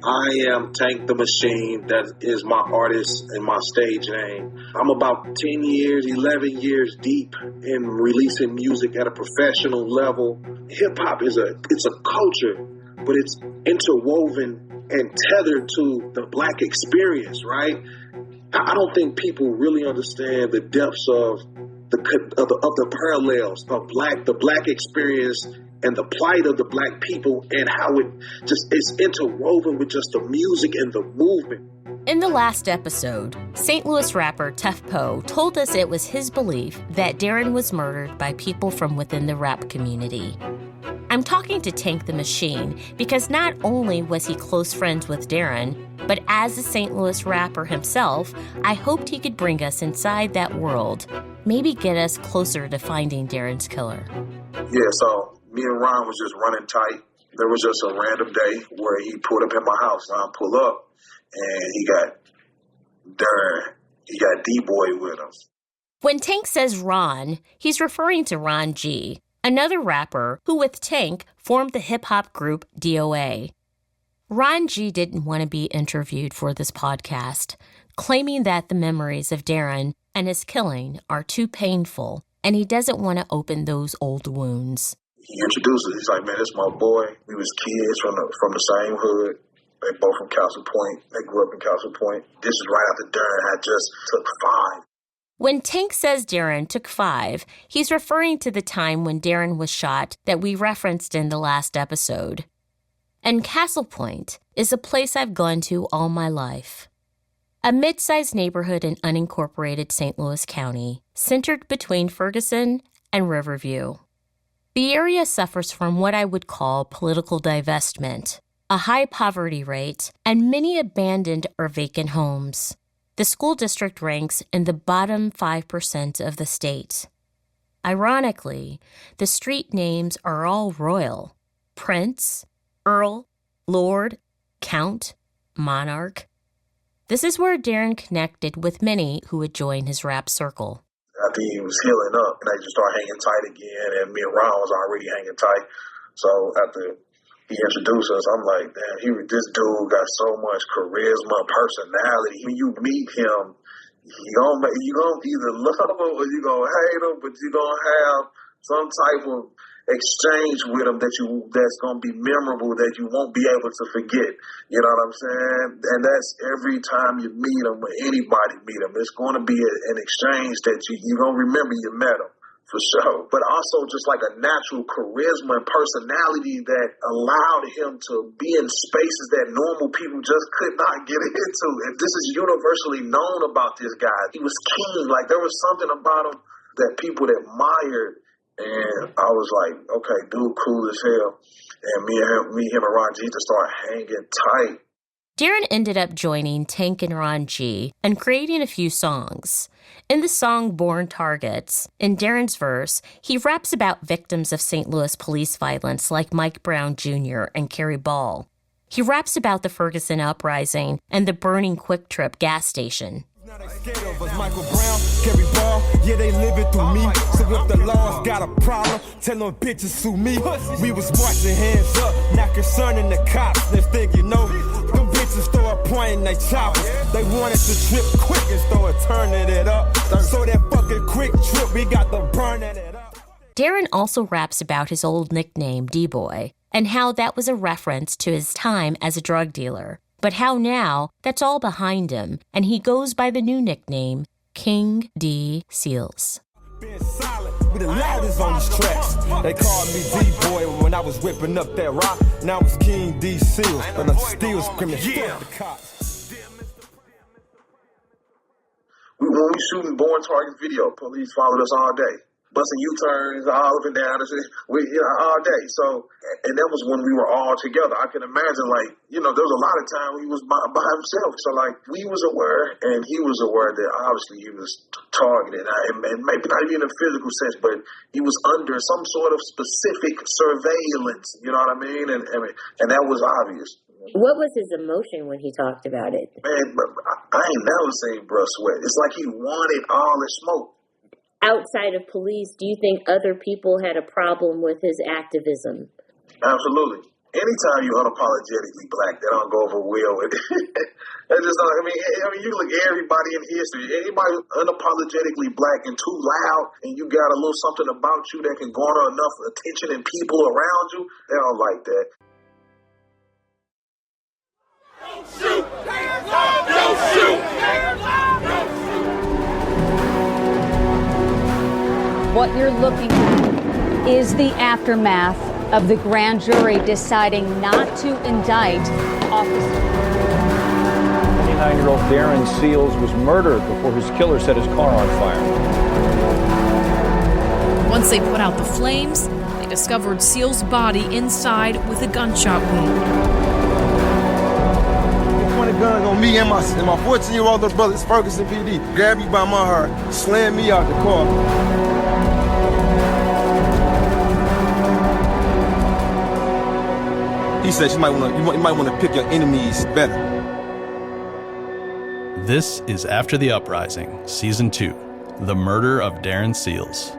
I am Tank the Machine. That is my artist and my stage name. I'm about 10 years, 11 years deep in releasing music at a professional level. Hip hop it's a culture, but it's interwoven and tethered to the Black experience, right? I don't think people really understand the depths of the parallels of the Black experience and the plight of the Black people, and how it's interwoven with just the music and the movement. In the last episode, St. Louis rapper Tough Poe told us it was his belief that Darren was murdered by people from within the rap community. I'm talking to Tank the Machine because not only was he close friends with Darren, but as a St. Louis rapper himself, I hoped he could bring us inside that world, maybe get us closer to finding Darren's killer. Yeah, so me and Ron was just running tight. There was just a random day where he pulled up at my house. Ron pulled up, and he got D-Boy with him. When Tank says Ron, he's referring to Ron G., another rapper who with Tank formed the hip-hop group DOA. Ron G. didn't want to be interviewed for this podcast, claiming that the memories of Darren and his killing are too painful, and he doesn't want to open those old wounds. He introduced us. He's like, man, this is my boy. We was kids from the same hood. They both from Castle Point. They grew up in Castle Point. This is right after Darren had just took 5. When Tank says Darren took 5, he's referring to the time when Darren was shot that we referenced in the last episode. And Castle Point is a place I've gone to all my life. A mid-sized neighborhood in unincorporated St. Louis County, centered between Ferguson and Riverview. The area suffers from what I would call political divestment, a high poverty rate, and many abandoned or vacant homes. The school district ranks in the bottom 5% of the state. Ironically, the street names are all royal: Prince, Earl, Lord, Count, Monarch. This is where Darren connected with many who would join his rap circle. After he was healing up, and they just started hanging tight again, and me and Ron was already hanging tight. So after he introduced us, I'm like, damn, this dude got so much charisma, personality. When you meet him, you gonna either love him or you gonna hate him, but you gonna have some type of exchange with him that's gonna be memorable, that you won't be able to forget. You know what I'm saying? And that's every time you meet him, or anybody meet him, it's gonna be an exchange that you're gonna remember you met him. For sure. But also just like a natural charisma and personality that allowed him to be in spaces that normal people just could not get into. And this is universally known about this guy. He was keen. Like, there was something about him that people admired. And I was like, okay, dude, cool as hell. And me, him, and Ron G just started hanging tight. Darren ended up joining Tank and Ron G and creating a few songs. In the song Born Targets, in Darren's verse, he raps about victims of St. Louis police violence like Mike Brown Jr. and Kerry Ball. He raps about the Ferguson Uprising and the burning Quick Trip gas station. Now they scared of us, Michael Brown, Kerry Ball, yeah, they living through me. So if the laws got a problem, tell them bitches sue me. We was marching hands up, not concerning the cops. Next thing you know, them bitches start pointing they choppers. They wanted to trip quick and start turning it up. So that fucking Quick Trip, we got to burning it up. Darren also raps about his old nickname, D-Boy, and how that was a reference to his time as a drug dealer. But how now that's all behind him, and he goes by the new nickname, King D. Seals. Being silent, we the loudest on these tracks. They called me D-Boy when I was whipping up that rock. Now it's King D. Seals, and I'm still screaming, fuck the cops. When we shooting Born Targets video, police followed us all day. Busting U-turns all up and down, all day. So, and that was when we were all together. I can imagine, there was a lot of time he was by himself. So, we was aware, and he was aware that obviously he was targeted, and maybe not even in a physical sense, but he was under some sort of specific surveillance. You know what I mean? And that was obvious. What was his emotion when he talked about it? Man, I ain't never seen bruh sweat. It's like he wanted all the smoke. Outside of police, do you think other people had a problem with his activism? Absolutely. anytime you unapologetically black, that don't go over well with That's just not, I mean, you look at everybody in history. Anybody unapologetically black and too loud, and you got a little something about you that can garner enough attention and people around you, they don't like that. Don't shoot! Don't shoot! What you're looking at is the aftermath of the grand jury deciding not to indict officers. 29-year-old Darren Seals was murdered before his killer set his car on fire. Once they put out the flames, they discovered Seals' body inside with a gunshot wound. He pointed guns on me and my 14-year-old little brother. It's Ferguson PD. Grabbed me by my hair, slammed me out the car. He said you might want to pick your enemies better. This is After the Uprising, Season 2, The Murder of Darren Seals.